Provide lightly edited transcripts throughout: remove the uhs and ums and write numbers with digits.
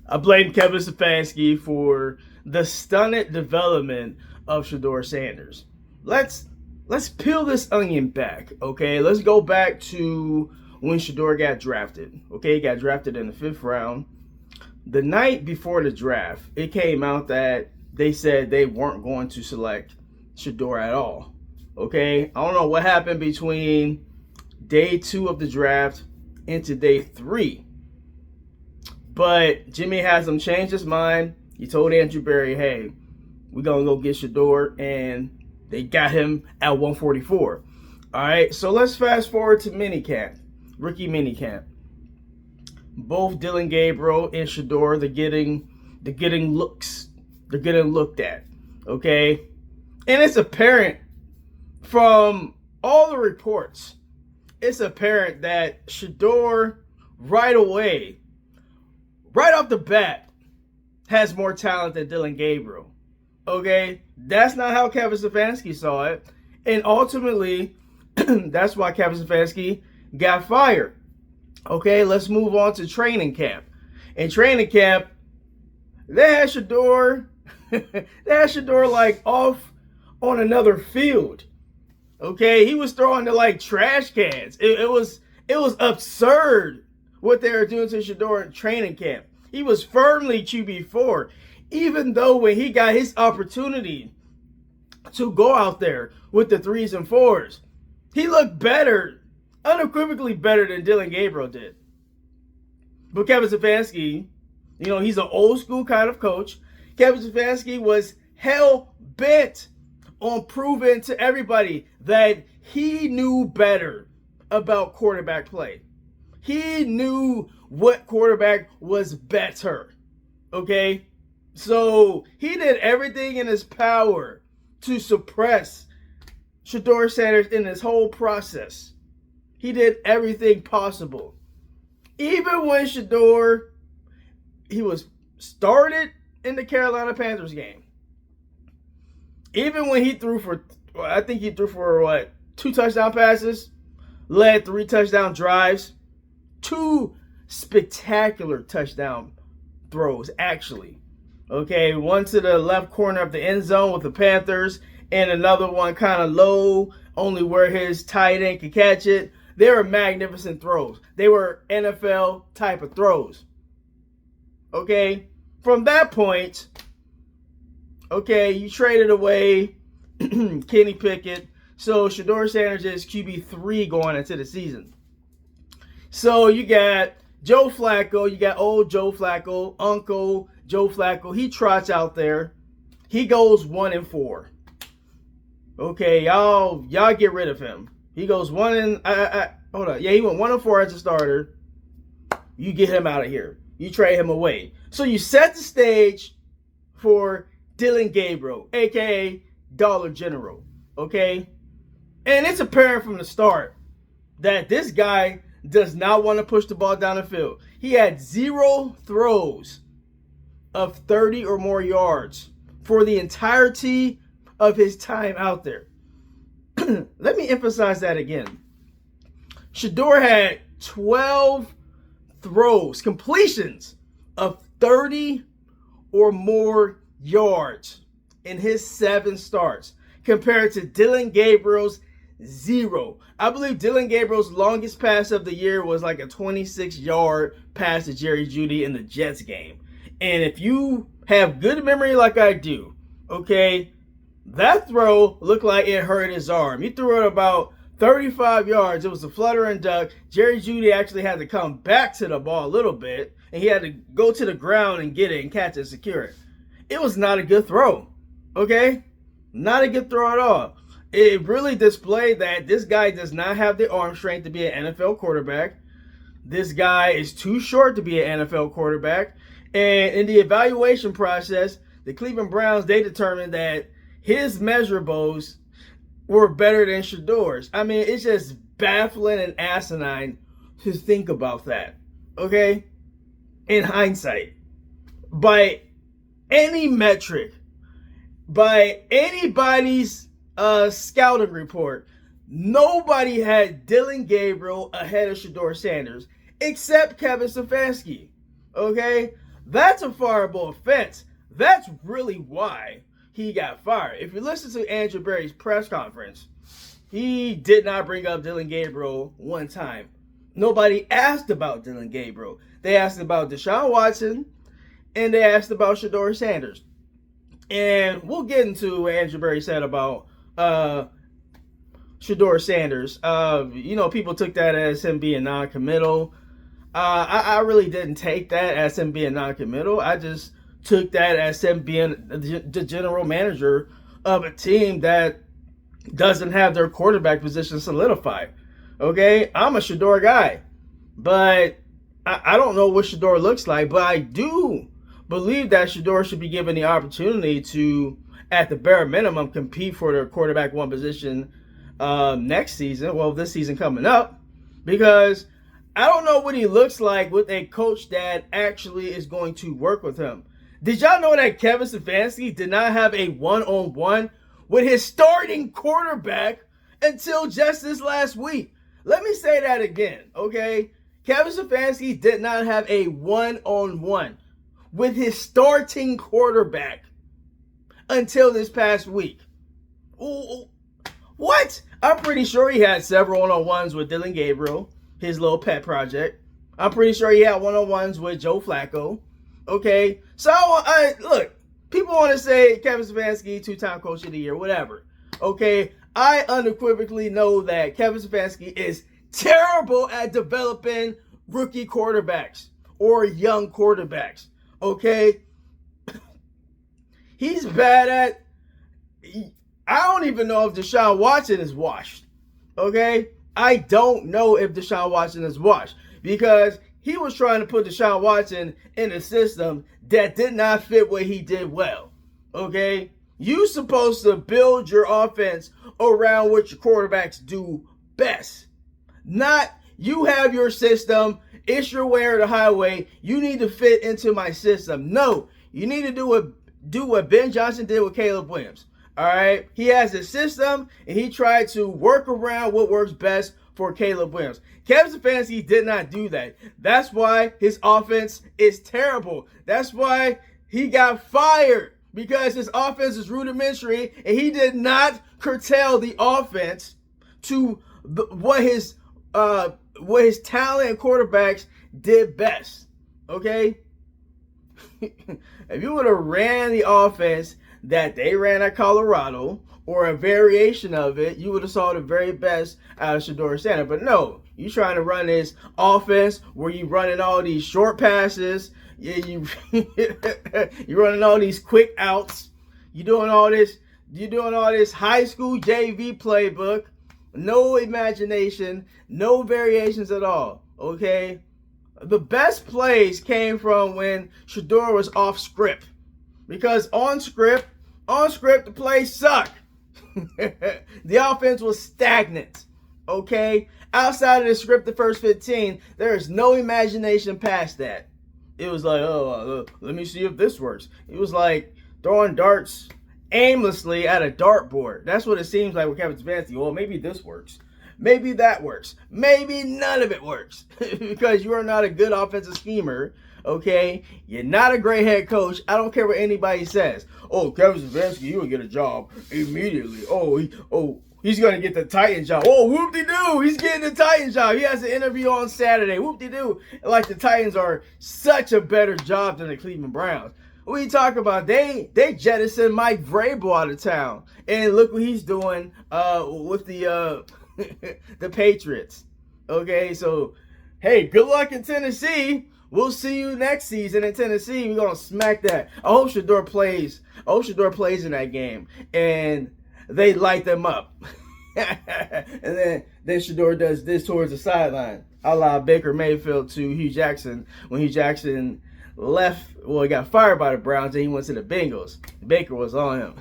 I blame Kevin Stefanski for the stunted development of Shedeur Sanders. Let's peel this onion back, okay? Let's go back to when Shedeur got drafted. Okay, he got drafted in the 5th round. The night before the draft, it came out that they said they weren't going to select Shedeur at all. Okay, I don't know what happened between day 2 of the draft into day 3. But Jimmy has him change his mind. He told Andrew Berry, hey, we're going to go get Shedeur, and they got him at 144. All right, so let's fast forward to minicamp, rookie minicamp. Both Dillon Gabriel and Shedeur, they're getting looks. They're getting looked at, okay? And it's apparent from all the reports, it's apparent that Shedeur right away, right off the bat, has more talent than Dillon Gabriel. Okay? That's not how Kevin Stefanski saw it. And ultimately, that's why Kevin Stefanski got fired. Okay, let's move on to training camp. In training camp, they had Shedeur like off on another field. Okay, he was throwing to like trash cans. It was absurd what they were doing to Shedeur in training camp. He was firmly QB4, even though when he got his opportunity to go out there with the 3s and 4s, he looked better, unequivocally better than Dillon Gabriel did. But Kevin Stefanski, he's an old school kind of coach. Kevin Stefanski was hell bent on proving to everybody that he knew better about quarterback play. He knew what quarterback was better. Okay? So he did everything in his power to suppress Shedeur Sanders in this whole process. He did everything possible. Even when Shedeur, he was started in the Carolina Panthers game. Even when he threw for, I think he threw for what, 2 touchdown passes, led 3 touchdown drives, 2 spectacular touchdown throws, actually. Okay, one to the left corner of the end zone with the Panthers, and another one kind of low, only where his tight end could catch it. They were magnificent throws. They were NFL type of throws. Okay, from that point, okay, you traded away Kenny Pickett. So Shedeur Sanders is QB3 going into the season. So you got Joe Flacco. You got old Joe Flacco, Uncle Joe Flacco. He trots out there. He goes 1-4. Okay, y'all get rid of him. He goes hold on. Yeah, he went 1-4 as a starter. You get him out of here. You trade him away. So you set the stage for Dillon Gabriel, a.k.a. Dollar General. Okay? And it's apparent from the start that this guy does not want to push the ball down the field. He had 0 throws of 30 or more yards for the entirety of his time out there. Let me emphasize that again. Shedeur had 12 throws, completions of 30 or more yards in his 7 starts, compared to Dillon Gabriel's 0. I believe Dillon Gabriel's longest pass of the year was like a 26-yard pass to Jerry Jeudy in the Jets game. And if you have good memory like I do, okay, that throw looked like it hurt his arm. He threw it about 35 yards. It was a flutter and duck. Jerry Jeudy actually had to come back to the ball a little bit, and he had to go to the ground and get it and catch it, secure it. It was not a good throw, okay? Not a good throw at all. It really displayed that this guy does not have the arm strength to be an NFL quarterback. This guy is too short to be an NFL quarterback. And in the evaluation process, the Cleveland Browns, they determined that his measurables were better than Shedeur's. I mean, it's just baffling and asinine to think about that, okay? In hindsight, by any metric, by anybody's scouting report, nobody had Dillon Gabriel ahead of Shedeur Sanders except Kevin Stefanski, okay? That's a fireable offense. That's really why he got fired. If you listen to Andrew Berry's press conference, he did not bring up Dillon Gabriel one time. Nobody asked about Dillon Gabriel. They asked about Deshaun Watson, and they asked about Shedeur Sanders. And we'll get into what Andrew Berry said about Shedeur Sanders. People took that as him being non-committal. I really didn't take that as him being non-committal. I just took that as him being the general manager of a team that doesn't have their quarterback position solidified. Okay, I'm a Shedeur guy, but I don't know what Shedeur looks like, but I do believe that Shedeur should be given the opportunity to, at the bare minimum, compete for the quarterback one position next season. Well, this season coming up, because I don't know what he looks like with a coach that actually is going to work with him. Did y'all know that Kevin Stefanski did not have a one-on-one with his starting quarterback until just this last week? Let me say that again, okay? Kevin Stefanski did not have a one-on-one with his starting quarterback until this past week. Ooh, what? I'm pretty sure he had several one-on-ones with Dillon Gabriel, his little pet project. I'm pretty sure he had one-on-ones with Joe Flacco. Okay, so look, people want to say Kevin Stefanski, two-time coach of the year, whatever. Okay, I unequivocally know that Kevin Stefanski is terrible at developing rookie quarterbacks or young quarterbacks. Okay, he's bad at. I don't even know if Deshaun Watson is washed. Okay, I don't know if Deshaun Watson is washed because he was trying to put Deshaun Watson in a system that did not fit what he did well. Okay, you're supposed to build your offense around what your quarterbacks do best. Not you have your system, it's your way or the highway. You need to fit into my system. No, you need to do what Ben Johnson did with Caleb Williams. All right, he has a system and he tried to work around what works best for Caleb Williams. Kevin Stefanski did not do that. That's why his offense is terrible. That's why he got fired, because his offense is rudimentary and he did not curtail the offense to what his talent and quarterbacks did best. Okay? If you would have ran the offense that they ran at Colorado, or a variation of it, you would have saw the very best out of Shedeur Sanders. But no, you trying to run this offense where you running all these short passes, you're running all these quick outs, you're doing all this high school JV playbook, no imagination, no variations at all. Okay, the best plays came from when Shedeur was off script, because on script the plays suck. The offense was stagnant. Okay, outside of the script, the first 15, there is no imagination past that. It was like, let me see if this works. It was like throwing darts aimlessly at a dartboard. That's what it seems like with Kevin Stefanski. Well, maybe this works. Maybe that works. Maybe none of it works because you are not a good offensive schemer. Okay, you're not a great head coach. I don't care what anybody says. Oh, Kevin Stefanski, he will get a job immediately. He's gonna get the Titans job. Oh, whoop-de-doo, he's getting the Titans job. He has an interview on Saturday. Whoop-de-doo. Like the Titans are such a better job than the Cleveland Browns. What are you talking about? They jettisoned Mike Vrabel out of town, and look what he's doing with the the Patriots. Okay, so hey, good luck in Tennessee. We'll see you next season in Tennessee. We're gonna smack that. I hope Shedeur plays in that game and they light them up. And then Shedeur does this towards the sideline, a la Baker Mayfield to Hugh Jackson when Hugh Jackson left. Well, he got fired by the Browns and he went to the Bengals. Baker was on him.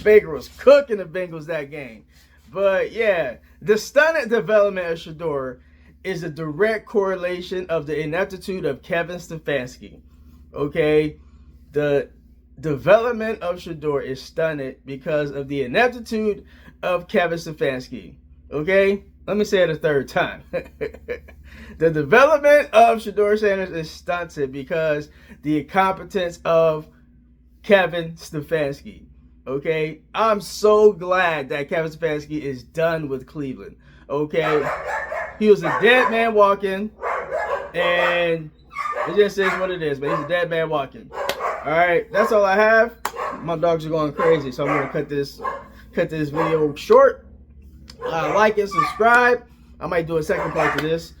Baker was cooking the Bengals that game. But yeah, the stunted development of Shedeur is a direct correlation of the ineptitude of Kevin Stefanski. Okay, the development of Shedeur is stunted because of the ineptitude of Kevin Stefanski. Okay, Let me say it a third time. The development of Shedeur Sanders is stunted because the incompetence of Kevin Stefanski. Okay, I'm so glad that Kevin Stefanski is done with Cleveland. Okay, he was a dead man walking, and it just is what it is. But he's a dead man walking. All right, that's all I have. My dogs are going crazy, so I'm gonna cut this video short. Like and subscribe. I might do a second part to this.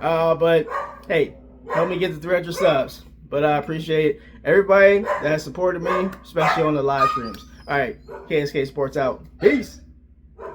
But hey, help me get to 300 subs. But I appreciate everybody that has supported me, especially on the live streams. All right, KSK Sports out. Peace.